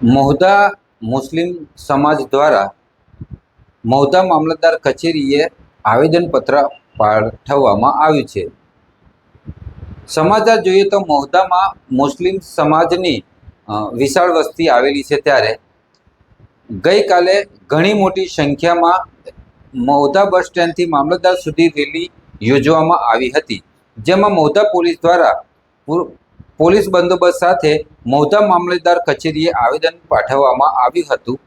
મહુધા મુસ્લિમ સમાજ દ્વારા મહુધા મામલતદાર કચેરીએ આવેદનપત્ર પાઠવવામાં આવ્યું છે. સમાચાર જોઈએ તો મહુધામાં મુસ્લિમ સમાજની વિશાળ વસ્તી આવેલી છે, ત્યારે ગઈકાલે ઘણી મોટી સંખ્યામાં મહુધા બસ સ્ટેન્ડથી મામલતદાર સુધી રેલી યોજવામાં આવી હતી, જેમાં મહુધા પોલીસ દ્વારા પોલીસ બંદોબસ્ત સાથે મહુધા મામલતદાર કચેરીએ આવેદન પાઠવવામાં આવ્યું હતું.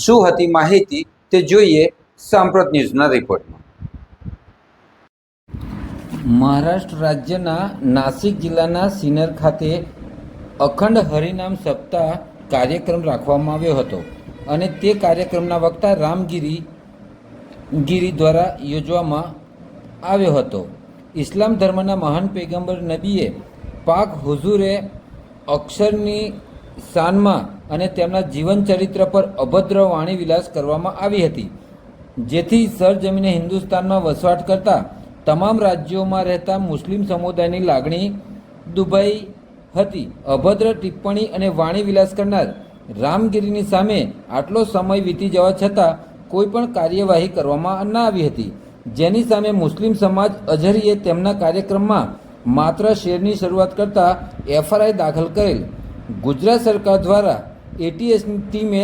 શું હતી માહિતી તે જોઈએ સાંપ્રત ન્યૂઝના રિપોર્ટમાં. મહારાષ્ટ્ર રાજ્યના નાસિક જિલ્લાના સિન્નર ખાતે અખંડ હરિનામ સપ્તાહ કાર્યક્રમ રાખવામાં આવ્યો હતો અને તે કાર્યક્રમના વક્તા રામગીરી દ્વારા યોજવામાં આવ્યો હતો. ઇસ્લામ ધર્મના મહાન પૈગંબર નબીએ પાક હુઝુરે અક્ષરની શાનમાં અને તેમના જીવન ચરિત્ર પર અભદ્ર વાણી વિલાસ કરવામાં આવી હતી, જેથી સરજમીને હિન્દુસ્તાનમાં વસવાટ કરતા તમામ રાજ્યોમાં રહેતા મુસ્લિમ સમુદાયની લાગણી દુભાઈ હતી. અભદ્ર ટિપ્પણી અને વાણી વિલાસ કરનાર રામગીરીની સામે આટલો સમય વીતી જવા છતાં કોઈ પણ કાર્યવાહી કરવામાં ન આવી હતી, જેની સામે મુસ્લિમ સમાજ અઝહરીએ તેમના કાર્યક્રમમાં માત્ર શેરની શરૂઆત કરતા એફઆઈઆર દાખલ કરેલ. ગુજરાત સરકાર દ્વારા એટીએસની ટીમે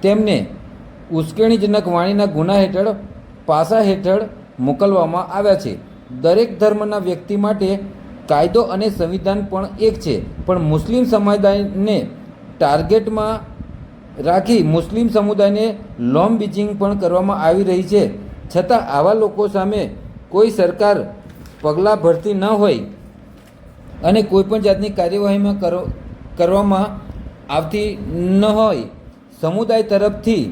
તેમને ઉશ્કેરણીજનક વાણીના ગુના હેઠળ પાસા હેઠળ મોકલવામાં આવ્યા છે. દરેક ધર્મના વ્યક્તિ માટે કાયદો અને સંવિધાન પણ એક છે, પણ મુસ્લિમ સમુદાયને ટાર્ગેટમાં રાખી મુસ્લિમ સમુદાયને લોમબીજિંગ પણ કરવામાં આવી રહી છે. છતાં આવા લોકો સામે કોઈ સરકાર પગલાં ભરતી ન હોય અને કોઈપણ જાતની કાર્યવાહીમાં કરવામાં આવતી ન હોય, સમુદાય તરફથી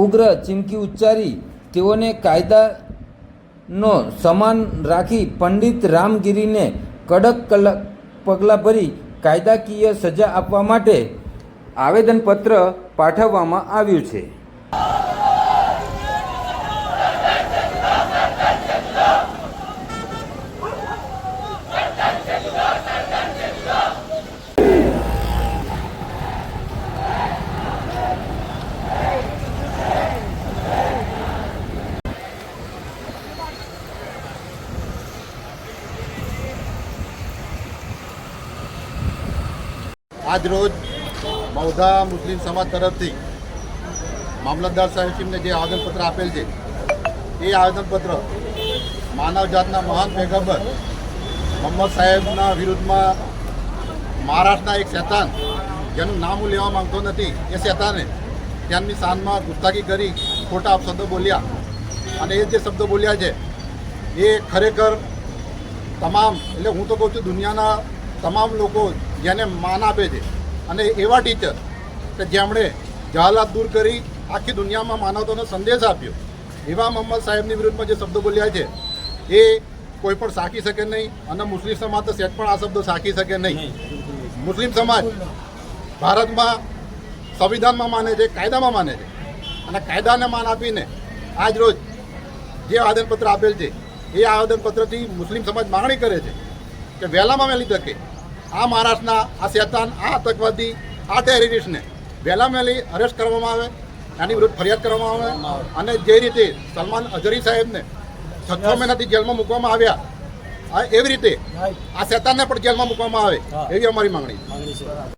ઉગ્ર ચીમકી ઉચ્ચારી તેઓને કાયદાનો સમાન રાખી પંડિત રામગીરીને કડક પગલાં ભરી કાયદાકીય સજા આપવા માટે આવેદનપત્ર પાઠવવામાં આવ્યું છે. આજ રોજ મહુધા મુસ્લિમ સમાજ તરફથી મામલતદાર સાહેબને જે આવેદનપત્ર આપેલ છે, એ આવેદનપત્ર માનવજાતના મહાન પૈગંબર મોહમ્મદ સાહેબના વિરુદ્ધમાં મહારાષ્ટ્રના એક શેતાન, જેનું નામ હું લેવા માંગતો નથી, એ શેતાને તેમની શાનમાં ગુસ્તાખી કરી ખોટા શબ્દો બોલ્યા. અને એ જે શબ્દો બોલ્યા છે એ ખરેખર તમામ, એટલે હું તો કહું છું દુનિયાના તમામ લોકો જેને માન આપે છે અને એવા ટીચર કે જેમણે જહાલાત દૂર કરી આખી દુનિયામાં માનવતાનો સંદેશ આપ્યો, એવા મોહમ્મદ સાહેબની વિરુદ્ધમાં જે શબ્દો બોલ્યા છે એ કોઈ પણ સાકી શકે નહીં. અને મુસ્લિમ સમાજ તો સેટ પણ આ શબ્દો સાકી શકે નહીં. મુસ્લિમ સમાજ ભારતમાં સંવિધાનમાં માને છે, કાયદામાં માને છે, અને કાયદાને માન આપીને આજ રોજ જે આવેદનપત્ર આપેલ છે એ આવેદનપત્રથી મુસ્લિમ સમાજ માંગણી કરે છે કે વહેલામાં વહેલી તકે આ મહારાષ્ટ્રના આ શેતાન, આ આતંકવાદી, આ ટેરરિસ્ટને વહેલામાં વહેલી અરેસ્ટ કરવામાં આવે, એની વિરુદ્ધ ફરિયાદ કરવામાં આવે. અને જે રીતે સલમાન અઝહરી સાહેબને 6 મહિનાથી જેલમાં મૂકવામાં આવ્યા, એવી રીતે આ શેતાનને પણ જેલમાં મૂકવામાં આવે, એવી અમારી માંગણી છે.